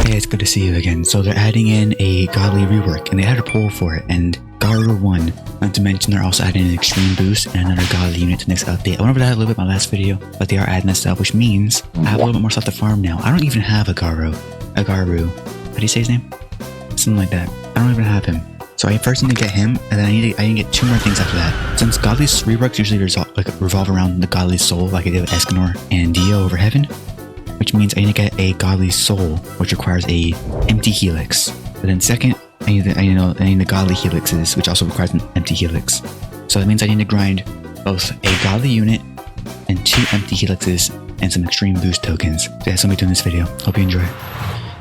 Hey, it's good to see you again. So they're adding in a godly rework, and they had a poll for it, and Garu won. Not to mention they're also adding an extreme boost and another godly unit to the next update. I went over that a little bit in my last video, but they are adding this stuff, which means I have a little bit more stuff to farm now. I don't even have a Garu. How do you say his name? Something like that. I don't even have him. So I first need to get him, and then I need to get 2 more things after that. Since godly reworks usually revolve around the godly soul, like I did with Escanor and Dio over Heaven, which means I need to get a godly soul, which requires a empty helix. But then second, I need the godly helixes, which also requires an empty helix. So that means I need to grind both a godly unit and 2 empty helixes and some extreme boost tokens. So yeah, somebody doing this video. Hope you enjoy.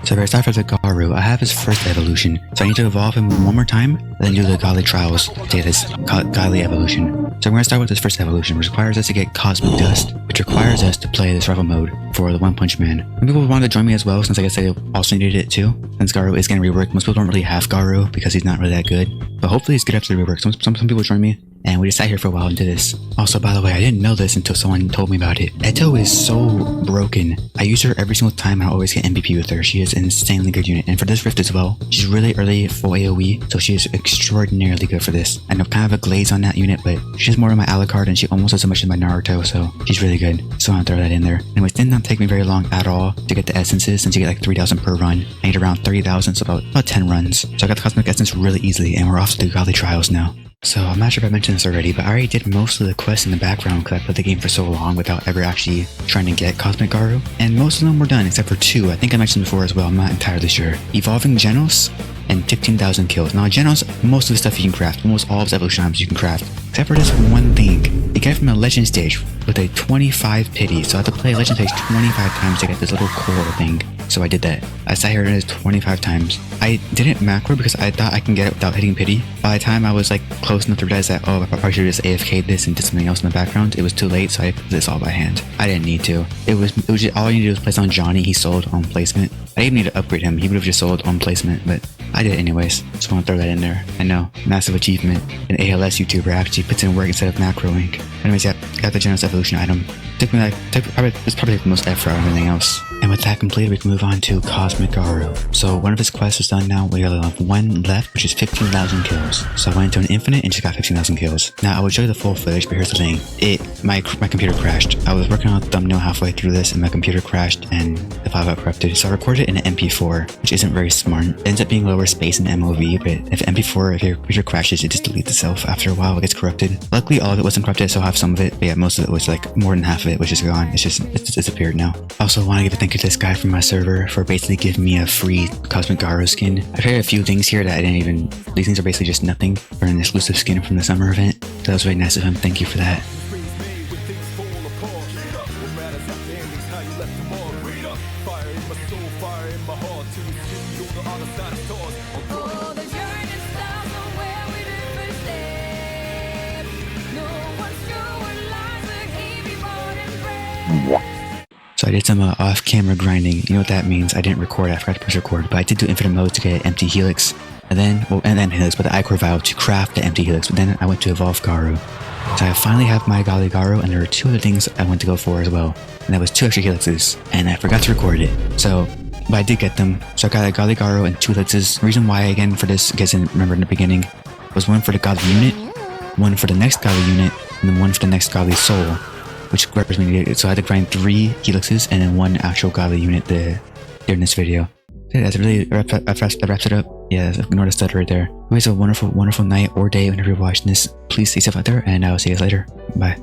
So if I start with the Garu, I have his first evolution, so I need to evolve him one more time, and then do the godly trials to get this godly evolution. So I'm going to start with this first evolution, which requires us to get Cosmic Dust, which requires us to play this rival mode for the One Punch Man. Some people wanted to join me as well, since I guess they also needed it too. Since Garu is getting reworked, most people don't really have Garu because he's not really that good, but hopefully he's good after the rework. Some people join me, and we just sat here for a while and did this. Also, by the way, I didn't know this until someone told me about it. Eto is so broken. I use her every single time and I always get MVP with her. She is an insanely good unit. And for this rift as well, she's really early full AoE, so she is extraordinarily good for this. I know kind of a glaze on that unit, but she's more of my Alucard and she almost does as much as my Naruto, so she's really good. So I'm gonna throw that in there. Anyways, did not take me very long at all to get the essences, since you get like 3,000 per run. I need around 30,000, so about 10 runs. So I got the Cosmic Essence really easily, and we're off to the Godly Trials now. So I'm not sure if I mentioned this already, but I already did most of the quests in the background because I played the game for so long without ever actually trying to get Cosmic Garu. And most of them were done except for 2. I think I mentioned before as well, I'm not entirely sure. Evolving Genos and 15,000 kills. Now Genos, most of the stuff you can craft, almost all of his evolution items you can craft. Except for this one thing. You get it from a legend stage with a 25 pity, so I have to play a legend stage 25 times to get this little coral thing. So I did that. I sat here and it 25 times. I didn't macro because I thought I can get it without hitting pity. By the time I was like close enough to realize that, oh, I probably should have just AFK'd this and did something else in the background, it was too late, so I did this all by hand. I didn't need to. It was just, all I needed to do was place on Johnny. He sold on placement. I didn't need to upgrade him. He would have just sold on placement, but I did it anyways. Just want to throw that in there. I know, massive achievement. An ALS YouTuber actually puts in work instead of macroing. Anyways, yeah, got the Genos evolution item. Took me like, it's probably the most effort out of anything else. And with that completed, we can move on to Cosmic Garu. So one of his quests is done now. We only have 1 left, which is 15,000 kills. So I went into an infinite and just got 15,000 kills. Now I would show you the full footage, but here's the thing. My computer crashed. I was working on a thumbnail halfway through this and my computer crashed and the file got corrupted. So I recorded it in an MP4, which isn't very smart. It ends up being lower space in MOV, but if MP4, if your computer crashes, it just deletes itself. After a while, it gets corrupted. Luckily, all of it wasn't corrupted, so I have some of it. But yeah, most of it was like more than half of it, which is gone. It's disappeared now. Also, want to give a thank you to this guy from my server for basically giving me a free Cosmic Garu skin. I've heard a few things here that I didn't even. These things are basically just nothing for an exclusive skin from the summer event. So that was really nice of him. Thank you for that. So I did some off-camera grinding. You know what that means? I didn't record. I forgot to press record, but I did do infinite mode to get empty helix, and then helix, but the Ichor Vial to craft the empty helix. But then I went to evolve Garu. So I finally have my Godly Garu, and there were 2 other things I went to go for as well, and that was 2 extra helixes, and I forgot to record it. So, but I did get them. So I got a Godly Garu and 2 helixes. The reason why again for this, in case I didn't remember in the beginning, was 1 for the Godly unit, 1 for the next Godly unit, and then 1 for the next Godly soul, which represented. So I had to grind 3 helixes and then 1 actual godly unit during this video. So that's really that wraps it up. Yeah, ignore the stutter right there. Anyways, a wonderful night or day whenever you're watching this. Please stay safe out there, and I will see you guys later. Bye.